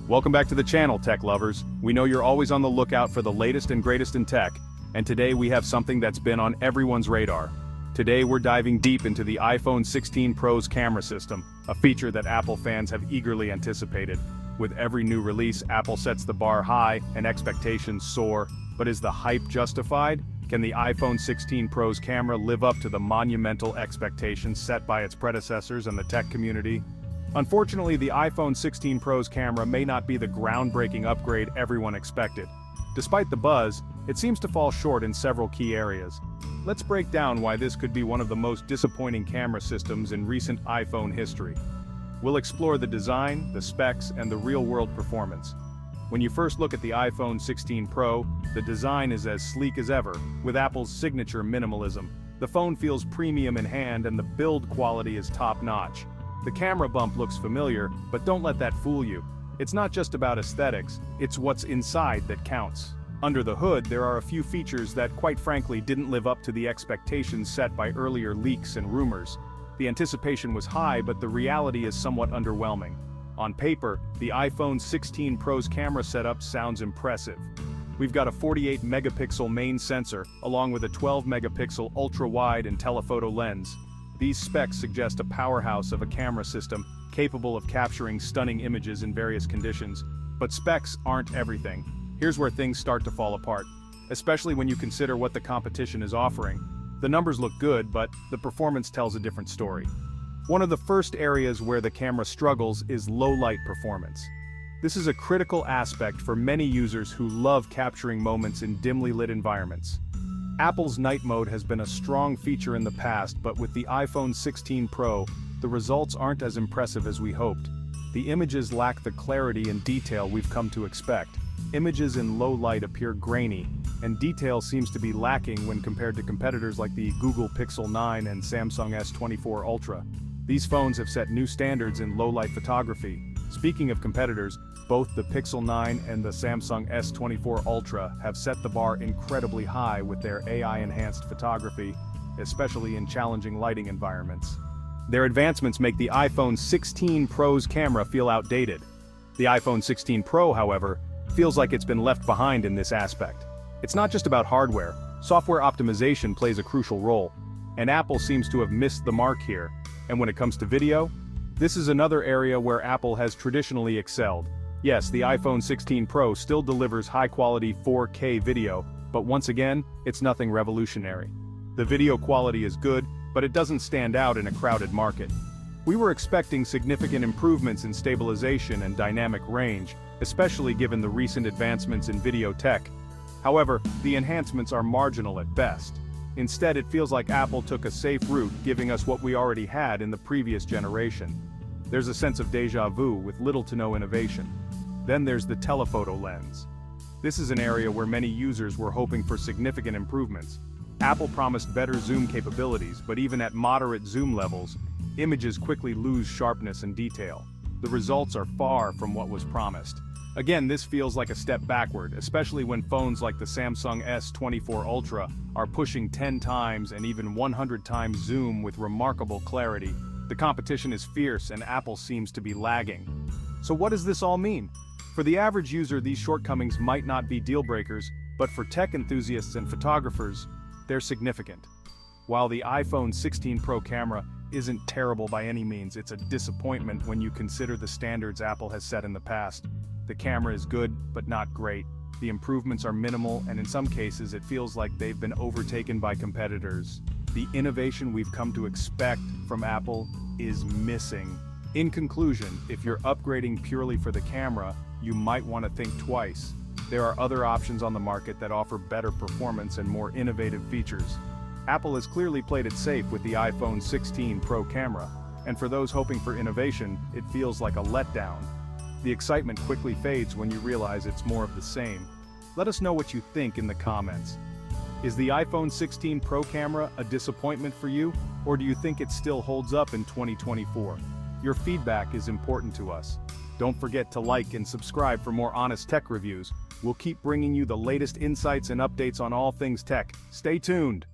Welcome back to the channel, tech lovers. We know you're always on the lookout for the latest and greatest in tech, and today we have something that's been on everyone's radar. Today we're diving deep into the iPhone 16 Pro's camera system, a feature that Apple fans have eagerly anticipated. With every new release, Apple sets the bar high and expectations soar, but is the hype justified? Can the iPhone 16 Pro's camera live up to the monumental expectations set by its predecessors and the tech community? Unfortunately, the iPhone 16 Pro's camera may not be the groundbreaking upgrade everyone expected. Despite the buzz, it seems to fall short in several key areas. Let's break down why this could be one of the most disappointing camera systems in recent iPhone history. We'll explore the design, the specs, and the real-world performance. When you first look at the iPhone 16 Pro, the design is as sleek as ever, with Apple's signature minimalism. The phone feels premium in hand and the build quality is top-notch. The camera bump looks familiar, but don't let that fool you. It's not just about aesthetics, it's what's inside that counts. Under the hood, there are a few features that, quite frankly, didn't live up to the expectations set by earlier leaks and rumors. The anticipation was high, but the reality is somewhat underwhelming. On paper, the iPhone 16 Pro's camera setup sounds impressive. We've got a 48-megapixel main sensor, along with a 12-megapixel ultra-wide and telephoto lens. These specs suggest a powerhouse of a camera system capable of capturing stunning images in various conditions. But specs aren't everything. Here's where things start to fall apart, especially when you consider what the competition is offering. The numbers look good, but the performance tells a different story. One of the first areas where the camera struggles is low-light performance. This is a critical aspect for many users who love capturing moments in dimly lit environments. Apple's night mode has been a strong feature in the past, but with the iPhone 16 Pro, the results aren't as impressive as we hoped. The images lack the clarity and detail we've come to expect. Images in low light appear grainy, and detail seems to be lacking when compared to competitors like the Google Pixel 9 and Samsung S24 Ultra. These phones have set new standards in low-light photography. Speaking of competitors, both the Pixel 9 and the Samsung S24 Ultra have set the bar incredibly high with their AI-enhanced photography, especially in challenging lighting environments. Their advancements make the iPhone 16 Pro's camera feel outdated. The iPhone 16 Pro, however, feels like it's been left behind in this aspect. It's not just about hardware, software optimization plays a crucial role, and Apple seems to have missed the mark here. And when it comes to video, this is another area where Apple has traditionally excelled. Yes, the iPhone 16 Pro still delivers high-quality 4K video, but once again, it's nothing revolutionary. The video quality is good, but it doesn't stand out in a crowded market. We were expecting significant improvements in stabilization and dynamic range, especially given the recent advancements in video tech. However, the enhancements are marginal at best. Instead, it feels like Apple took a safe route, giving us what we already had in the previous generation. There's a sense of déjà vu with little to no innovation. Then there's the telephoto lens. This is an area where many users were hoping for significant improvements. Apple promised better zoom capabilities, but even at moderate zoom levels, images quickly lose sharpness and detail. The results are far from what was promised. Again, this feels like a step backward, especially when phones like the Samsung S24 Ultra are pushing 10 times and even 100 times zoom with remarkable clarity. The competition is fierce and Apple seems to be lagging. So what does this all mean? For the average user, these shortcomings might not be deal breakers, but for tech enthusiasts and photographers, they're significant. While the iPhone 16 Pro camera isn't terrible by any means, it's a disappointment when you consider the standards Apple has set in the past. The camera is good, but not great. The improvements are minimal, and in some cases it feels like they've been overtaken by competitors. The innovation we've come to expect from Apple is missing. In conclusion, if you're upgrading purely for the camera, you might want to think twice. There are other options on the market that offer better performance and more innovative features. Apple has clearly played it safe with the iPhone 16 Pro camera, and for those hoping for innovation, it feels like a letdown. The excitement quickly fades when you realize it's more of the same. Let us know what you think in the comments. Is the iPhone 16 Pro camera a disappointment for you, or do you think it still holds up in 2024? Your feedback is important to us. Don't forget to like and subscribe for more honest tech reviews. We'll keep bringing you the latest insights and updates on all things tech. Stay tuned!